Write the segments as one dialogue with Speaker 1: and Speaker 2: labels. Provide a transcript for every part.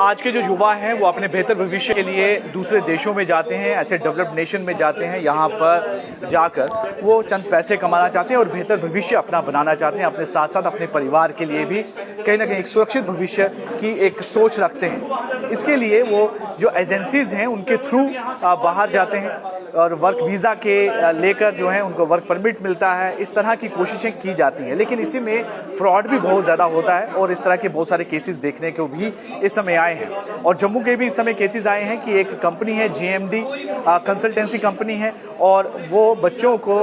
Speaker 1: आज के जो युवा हैं वो अपने बेहतर भविष्य के लिए दूसरे देशों में जाते हैं, ऐसे डेवलप्ड नेशन में जाते हैं। यहाँ पर जाकर वो चंद पैसे कमाना चाहते हैं और बेहतर भविष्य अपना बनाना चाहते हैं। अपने साथ साथ अपने परिवार के लिए भी कहीं ना कहीं एक सुरक्षित भविष्य की एक सोच रखते हैं। इसके लिए वो जो एजेंसीज हैं उनके थ्रू बाहर जाते हैं और वर्क वीज़ा के लेकर जो है उनको वर्क परमिट मिलता है। इस तरह की कोशिशें की जाती हैं, लेकिन इसी में फ्रॉड भी बहुत ज़्यादा होता है और इस तरह के बहुत सारे केसेस देखने को भी इस समय आए हैं। और जम्मू के भी इस समय केसेस आए हैं कि एक कंपनी है GMD कंसल्टेंसी कंपनी है और वो बच्चों को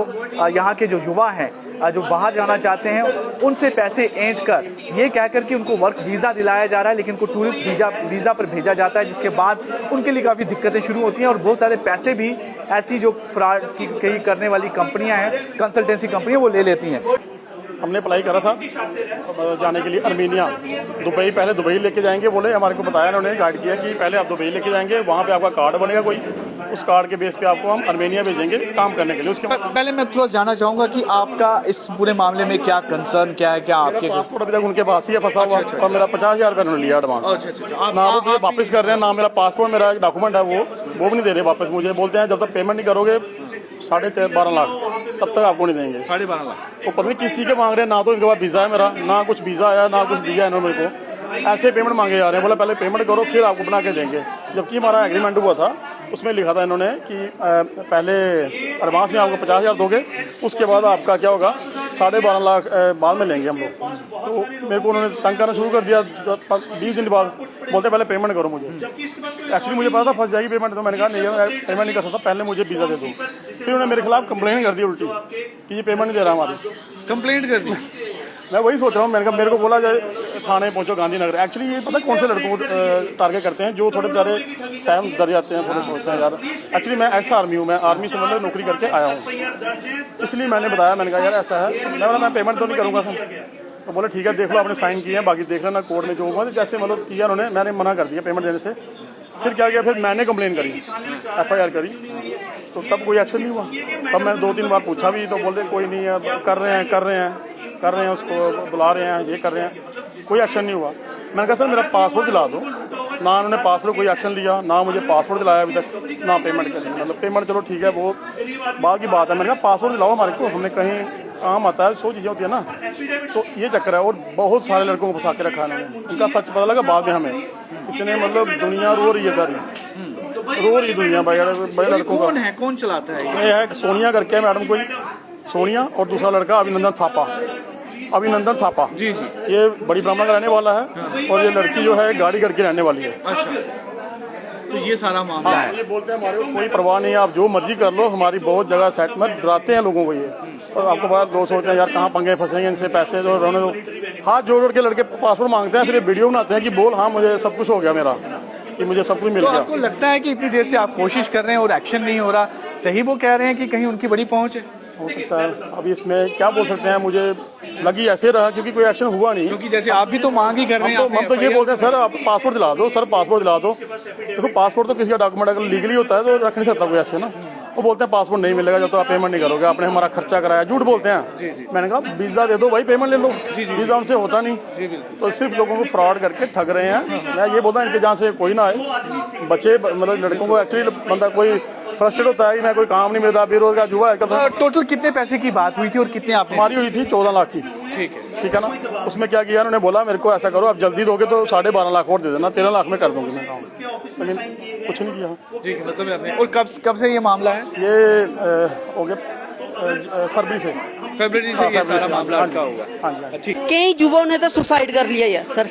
Speaker 1: यहाँ के जो युवा हैं जो बाहर जाना चाहते हैं उनसे पैसे ऐंठ कर ये कहकर कि उनको वर्क वीज़ा दिलाया जा रहा है, लेकिन उनको टूरिस्ट वीज़ा पर भेजा जाता है, जिसके बाद उनके लिए काफ़ी दिक्कतें शुरू होती हैं और बहुत सारे पैसे भी ऐसी जो फ्रॉड की कई करने वाली कंपनियां हैं, कंसल्टेंसी कंपनियां, वो ले लेती हैं।
Speaker 2: हमने अप्लाई करा था जाने के लिए अर्मेनिया, दुबई। पहले दुबई लेके जाएंगे बोले, हमारे को बताया उन्होंने, गाइड किया कि पहले आप दुबई लेके जाएंगे, वहाँ पे आपका कार्ड बनेगा कोई, उस कार्ड के बेस पे आपको हम अर्मेनिया भेजेंगे काम करने के लिए। उसके
Speaker 1: पहले मैं थोड़ा जानना चाहूँगा कि आपका इस पूरे मामले में क्या कंसर्न क्या है, क्या आपके
Speaker 2: पासपोर्ट अभी तक उनके पास ही है फंसा हुआ और मेरा 50,000 रुपये उन्होंने लिया एडवांस। ना वो मुझे वापस कर रहे हैं, ना मेरा पासपोर्ट, मेरा एक डॉक्यूमेंट है वो भी नहीं दे रहे वापस मुझे। बोलते हैं जब तक पेमेंट नहीं करोगे 12.5 लाख तब तक आपको नहीं देंगे।
Speaker 1: 12.5 लाख
Speaker 2: वो पता नहीं किस चीज़ के मांग रहे हैं। ना तो इनके पास वीज़ा है मेरा, ना कुछ वीज़ा आया, ना कुछ दिया इन्होंने मेरे को। ऐसे पेमेंट मांगे जा रहे हैं। बोला पहले पेमेंट करो फिर आपको बना के देंगे, जबकि हमारा एग्रीमेंट हुआ था उसमें लिखा था इन्होंने कि पहले एडवांस में आपको 50,000 दोगे, उसके बाद आपका क्या होगा 12.5 लाख बाद में लेंगे हम लोग। तो मेरे को उन्होंने तंग करना शुरू कर दिया 20 दिन बाद। बोलते पहले पेमेंट करो मुझे। एक्चुअली मुझे पता था फंस जाएगी पेमेंट, तो मैंने कहा नहीं पेमेंट नहीं कर सकता, पहले मुझे वीज़ा दे दो। फिर उन्होंने मेरे खिलाफ कंप्लेंट कर दी उल्टी कि ये पेमेंट नहीं दे रहा हमारी।
Speaker 1: कंप्लेंट कर दी।
Speaker 2: मैं वही सोच रहा हूँ, मैंने कहा मेरे को बोला जाए थाने पहुँचो गांधीनगर। एक्चुअली ये पता कौन से लड़कों को टारगेट करते हैं, जो थोड़े ज़्यादा सहम डर जाते हैं, थोड़े सोचते हैं यार। एक्चुअली मैं एक्स आर्मी हूँ, मैं आर्मी से मतलब नौकरी करके आया हूँ, इसलिए मैंने बताया। मैंने कहा यार ऐसा है, मैं पेमेंट तो नहीं करूँगा सर। तो बोले ठीक है देख लो, आपने साइन किए हैं, बाकी देख लेना कोर्ट में जो होगा। जैसे मतलब किया उन्होंने, मैंने मना कर दिया पेमेंट देने से। फिर क्या किया, फिर मैंने कंप्लेन करी, FIR करी, तो तब कोई एक्शन नहीं हुआ। तब मैंने 2-3 बार पूछा भी, तो बोलते कोई नहीं है, कर रहे हैं उसको बुला रहे हैं, ये कर रहे हैं, कोई एक्शन नहीं हुआ। मैंने कहा सर मेरा पासपोर्ट दिला दो। ना उन्होंने पासपोर्ट कोई एक्शन लिया, ना मुझे पासपोर्ट दिलाया अभी तक, ना पेमेंट करी। मतलब पेमेंट चलो ठीक है वो बाद की बात है। मैंने कहा पासपोर्ट दिलाओ हमारे को, हमने कहीं काम आता है, 100 चीज़ें होती है ना। तो ये चक्कर है। और बहुत सारे लड़कों को फंसा के रखा है, उनका सच पता लगा बाद में हमें। इतने मतलब दुनिया रो रही है सारी, रो रही दुनिया भाई बड़े लड़कों का।
Speaker 1: कौन चलाता है
Speaker 2: ये है सोनिया करके मैडम, कोई सोनिया, और दूसरा लड़का अभिनंदन थापा
Speaker 1: जी।
Speaker 2: ये बड़ी ब्राह्मण का रहने वाला है और ये लड़की जो है गाड़ी करके रहने वाली है।
Speaker 1: अच्छा, तो ये सारा मामला है।
Speaker 2: ये बोलते हैं हमारे को कोई परवाह नहीं है, आप जो मर्जी कर लो, हमारी बहुत जगह सेट में डराते हैं लोगों को ये। और आपको बात लोग सोचते हैं यार कहाँ पंगे फंसेंगे, इनसे पैसे जो रहने दो। हाथ जोड़ के लड़के पासपोर्ट मांगते हैं, फिर वीडियो बनाते हैं कि बोल हाँ मुझे सब कुछ हो गया मेरा, कि मुझे सब कुछ मिल गया।
Speaker 1: आपको लगता है कि इतनी देर से आप कोशिश कर रहे हैं और एक्शन नहीं हो रहा, सही वो कह रहे हैं कि कहीं उनकी बड़ी पहुंच है?
Speaker 2: हो सकता है, अभी इसमें क्या बोल सकते हैं। मुझे लगी ऐसे रहा क्योंकि कोई एक्शन हुआ नहीं।
Speaker 1: क्योंकि जैसे आप भी तो मांग ही कर रहे हैं।
Speaker 2: हम तो ये बोलते हैं सर आप पासपोर्ट दिला दो, सर पासपोर्ट दिला दो। देखो पासपोर्ट तो किसी का डॉक्यूमेंट अगर लीगली होता है तो रख नहीं सकता कोई ऐसे ना। वो बोलते हैं पासपोर्ट नहीं मिलेगा जब तो आप पेमेंट नहीं करोगे, आपने हमारा खर्चा कराया, झूठ बोलते हैं। मैंने कहा वीज़ा दे दो भाई, पेमेंट ले लो। वीज़ा उनसे होता नहीं, तो सिर्फ लोगों को फ्रॉड करके ठग रहे हैं। मैं ये बोलता हूँ इनके जहाँ से कोई ना आए बच्चे, मतलब लड़कों को एक्चुअली बंदा कोई फ्रस्ट्रेट होता है, मैं कोई काम नहीं मिलता, बेरोजगार युवा है।
Speaker 1: टोटल कितने पैसे की बात हुई थी और कितने आपने?
Speaker 2: हमारी हुई थी 14 लाख की। ठीक है ना। उसमें क्या किया उन्होंने, बोला मेरे को ऐसा करो आप जल्दी दोगे तो 12.5 लाख और दे देना, 13 लाख में कर दूंगी मैं काम, लेकिन कुछ नहीं किया।
Speaker 3: जी मतलब। और कब से ये मामला है?
Speaker 2: ये हो गया फरवरी से ये सारा मामला अटका हुआ।
Speaker 4: कई युवाओं ने तो सुसाइड कर लिया यार सर,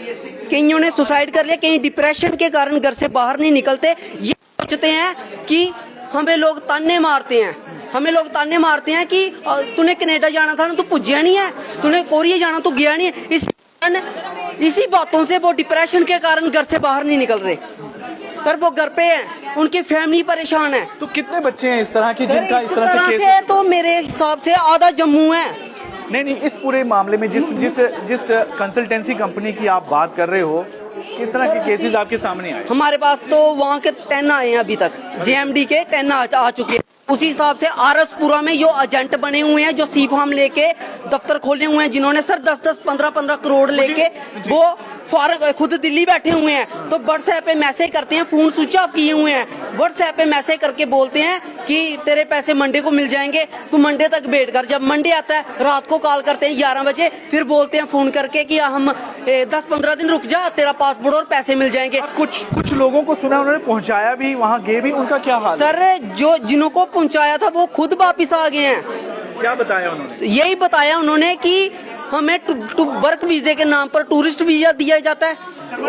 Speaker 4: कईयों ने सुसाइड कर लिया, कई डिप्रेशन के कारण घर से बाहर नहीं निकलते। ये सोचते हैं कि हमें लोग ताने मारते हैं, कि तूने कनाडा जाना था ना, तू पुज्जिया नहीं है, तूने कोरिया जाना तू गया नहीं है। इसी बातों से वो डिप्रेशन के कारण घर से बाहर नहीं निकल रहे सर। वो घर पे हैं, उनकी फैमिली परेशान है।
Speaker 1: तो कितने बच्चे हैं इस तरह के जिनका इस तरह से केस
Speaker 4: है? तो मेरे हिसाब से आधा जम्मू है।
Speaker 1: नहीं, इस पूरे मामले में जिस कंसल्टेंसी कंपनी की आप बात कर रहे हो, किस तरह के केसेस आपके सामने आए?
Speaker 4: हमारे पास तो वहाँ के 10 आए हैं अभी तक, GMD के 10 आ चुके हैं। उसी हिसाब से आरएसपुरा में जो एजेंट बने हुए हैं, जो सी फार्म लेके दफ्तर खोले हुए हैं, जिन्होंने सर 10-10 15-15 करोड़ लेके वो फॉरन खुद दिल्ली बैठे हुए हैं, तो व्हाट्सएप पे मैसेज करते हैं, फोन स्विच ऑफ किए हुए हैं, व्हाट्सएप पे मैसेज करके बोलते हैं कि तेरे पैसे मंडे को मिल जाएंगे, तू मंडे तक वेट कर। जब मंडे आता है रात को कॉल करते हैं 11 बजे, फिर बोलते हैं फोन करके कि हम 10-15 दिन रुक जा, तेरा पासपोर्ट और पैसे मिल जाएंगे।
Speaker 1: कुछ लोगों को सुना उन्होंने पहुंचाया भी, वहाँ गए भी, उनका क्या हाल है?
Speaker 4: सर जो जिनको पहुंचाया था वो खुद वापिस आ गए हैं।
Speaker 1: क्या बताया उन्होंने?
Speaker 4: यही बताया उन्होंने कि हमें वर्क वीजे के नाम पर टूरिस्ट वीजा दिया जाता है,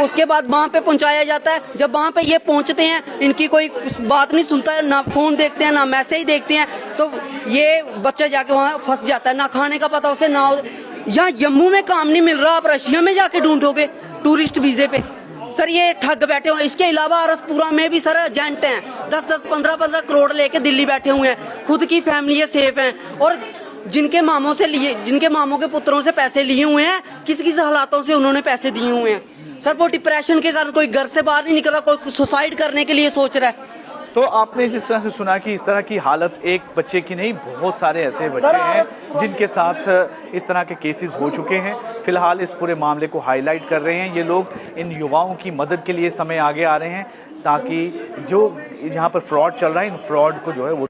Speaker 4: उसके बाद वहाँ पे पहुँचाया जाता है। जब वहाँ पे ये पहुँचते हैं, इनकी कोई बात नहीं सुनता है, ना फोन देखते हैं ना मैसेज देखते हैं, तो ये बच्चा जाके वहाँ फंस जाता है, ना खाने का पता उसे, ना यहाँ जम्मू में काम नहीं मिल रहा, आप रशिया में जाके ढूंढोगे टूरिस्ट वीजे पे। सर ये ठग बैठे हुए। इसके अलावा आरएसपुरा में भी सर एजेंट हैं, 10-10 15-15 करोड़ लेके दिल्ली बैठे हुए हैं, खुद की फैमिली सेफ हैं, और जिनके मामों से लिए, जिनके मामों के पुत्रों से पैसे लिए हुए हैं, किस किस हालातों से उन्होंने पैसे दिए हुए हैं। सर वो डिप्रेशन के कारण कोई घर से बाहर नहीं निकल रहा, कोई सुसाइड करने के लिए सोच रहा है।
Speaker 1: तो आपने जिस तरह से सुना कि इस तरह की हालत एक बच्चे की नहीं, बहुत सारे ऐसे बच्चे हैं जिनके साथ इस तरह के केसेस हो चुके हैं। फिलहाल इस पूरे मामले को हाईलाइट कर रहे हैं ये लोग, इन युवाओं की मदद के लिए समय आगे आ रहे हैं ताकि जो यहाँ पर फ्रॉड चल रहा है, इन फ्रॉड को जो है वो